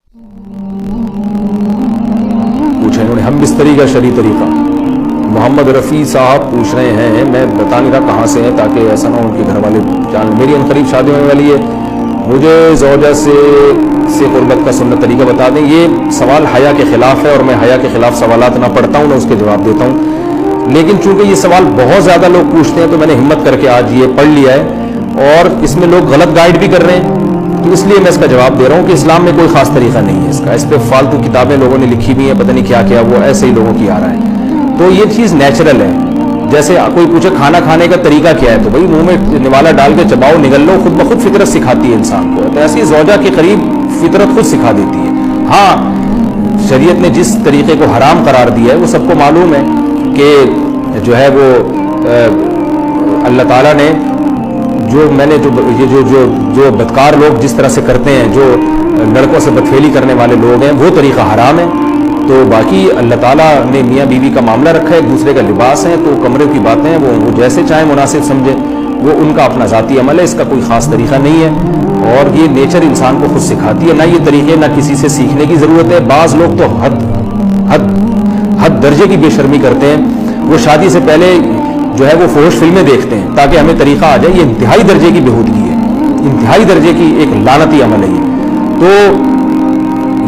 पूछा इन्होंने हम बिस्तरी का शरी तरीका। मोहम्मद रफ़ी साहब पूछ रहे हैं, मैं बता नहीं रहा कहाँ से हैं ताकि ऐसा ना हो उनके घर वाले जान। मेरी अनकरीब शादी होने वाली है, मुझे ज़ौजा से क़ुरबत का सुन्नत तरीका बता दें। ये सवाल हया के ख़िलाफ़ है और मैं हया के ख़िलाफ़ सवालात ना पढ़ता हूँ ना उसके जवाब देता हूँ, लेकिन चूँकि ये सवाल बहुत ज़्यादा लोग पूछते हैं तो मैंने हिम्मत करके आज ये पढ़ लिया है और इसमें लोग गलत गाइड भी कर रहे हैं, तो इसलिए मैं इसका जवाब दे रहा हूँ कि इस्लाम में कोई ख़ास तरीका नहीं है इसका। इस पर फालतू किताबें लोगों ने लिखी हुई हैं, पता नहीं क्या क्या, वो ऐसे ही लोगों की आ रहा है। तो ये चीज़ नेचुरल है। जैसे कोई पूछे खाना खाने का तरीका क्या है, तो भाई मुंह में निवाला डाल के चबाओ, निगल लो, खुद ब खुद फितरत सिखाती है इंसान को। तो ऐसी ज़ौजा के करीब फितरत खुद सिखा देती है। हाँ, शरीयत ने जिस तरीके को हराम करार दिया है वो सबको मालूम है कि जो है वो अल्लाह ताला ने जो मैंने जो बदकार लोग जिस तरह से करते हैं, जो लड़कों से बदफेली करने वाले लोग हैं, वो तरीका हराम है। तो बाकी अल्लाह ताला ने मियाँ बीवी का मामला रखा है, एक दूसरे का लिबास है, तो कमरे की बातें हैं वो जैसे चाहे मुनासिब समझे, वो उनका अपना ज़ाती अमल है, इसका कोई ख़ास तरीका नहीं है। और ये नेचर इंसान को खुद सिखाती है, ना ये तरीके ना किसी से सीखने की ज़रूरत है। बाज़ लोग तो हद दर्जे की बेशर्मी करते हैं, वो शादी से पहले जो है वो फोश फिल्में देखते हैं ताकि हमें तरीका आ जाए। ये इंतहाई दर्जे की बेहूदगी है, इंतहाई दर्जे की एक लानती अमल है ये। तो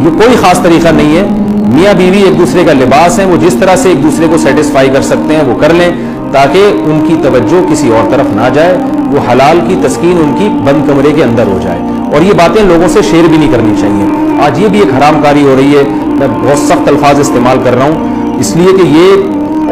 ये कोई ख़ास तरीका नहीं है। मियाँ बीवी एक दूसरे का लिबास है, वो जिस तरह से एक दूसरे को सेटिस्फाई कर सकते हैं वो कर लें ताकि उनकी तवज्जो किसी और तरफ ना जाए, वो हलाल की तस्कीन उनकी बंद कमरे के अंदर हो जाए। और ये बातें लोगों से शेयर भी नहीं करनी चाहिए। आज ये भी एक हरामकारी हो रही है, मैं बहुत सख्त अल्फाज इस्तेमाल कर रहा हूँ इसलिए कि ये,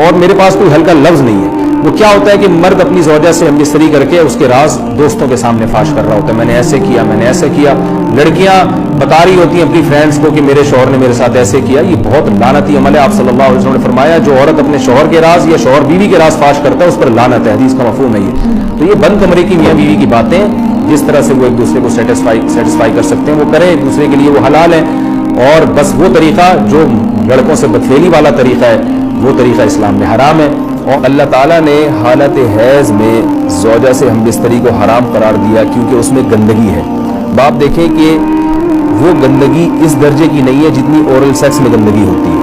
और मेरे पास कोई हल्का लफ्ज़ नहीं है। वो क्या होता है कि मर्द अपनी ज़ौजा से हमबिस्तरी करके उसके राज दोस्तों के सामने फाश कर रहा होता है, मैंने ऐसे किया, मैंने ऐसे किया। लड़कियां बता रही होती हैं अपनी फ्रेंड्स को कि मेरे शौहर ने मेरे साथ ऐसे किया। ये बहुत लानती अमल है। आप सल्लल्लाहु अलैहि वसल्लम ने फरमाया जो औरत अपने शौहर के राज या शौहर बीवी के राज फाश करता है उस पर लानत है, हदीस का मफहूम है ये। तो ये बंद कमरे की मियाँ बीवी की बातें, जिस तरह से वो एक दूसरे को सेटिस्फाई कर सकते हैं वो करें, एक दूसरे के लिए वो हलाल है। और बस वो तरीका जो लड़कों से बदफेली वाला तरीका है वो तरीका इस्लाम में हराम है। और अल्लाह ताला ने हालत हैज़ में ज़ौजा से हमबिस्तरी को हराम करार दिया क्योंकि उसमें गंदगी है। बाप देखें कि वो गंदगी इस दर्जे की नहीं है जितनी ओरल सेक्स में गंदगी होती है।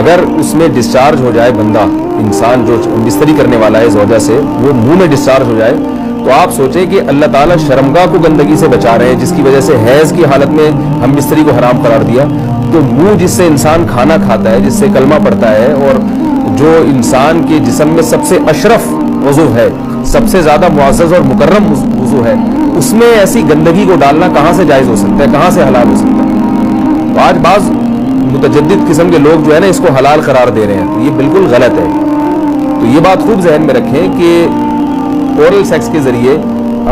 अगर उसमें डिस्चार्ज हो जाए बंदा, इंसान जो हमबिस्तरी करने वाला है ज़ौजा से, वो मुंह में डिस्चार्ज हो जाए, तो आप सोचें कि अल्लाह ताला शर्मगाह को गंदगी से बचा रहे हैं जिसकी वजह से हैज़ की हालत में हमबिस्तरी को हराम करार दिया। तो मुंह जिससे इंसान खाना खाता है, जिससे कलमा पड़ता है, और जो इंसान के जिस्म में सबसे अशरफ वज़ू है, सबसे ज़्यादा मुअज़्ज़ज़ और मुकर्रम वज़ू है, उसमें ऐसी गंदगी को डालना कहाँ से जायज़ हो सकता है, कहाँ से हलाल हो सकता है। तो आज बाज़ मुतजद्दिद किस्म के लोग जो है ना इसको हलाल करार दे रहे हैं, तो ये बिल्कुल गलत है। तो ये बात खूब जहन में रखें कि ओरल सेक्स के ज़रिए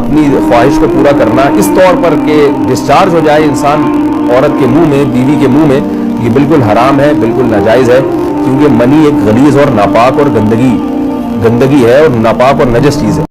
अपनी ख्वाहिश को पूरा करना इस तौर पर कि डिस्चार्ज हो जाए इंसान औरत के मुंह में, बीवी के मुंह में, ये बिल्कुल हराम है, बिल्कुल नाजायज़ है। क्योंकि मनी एक गलीज़ और नापाक और गंदगी है और नापाक और नजस चीज़ है।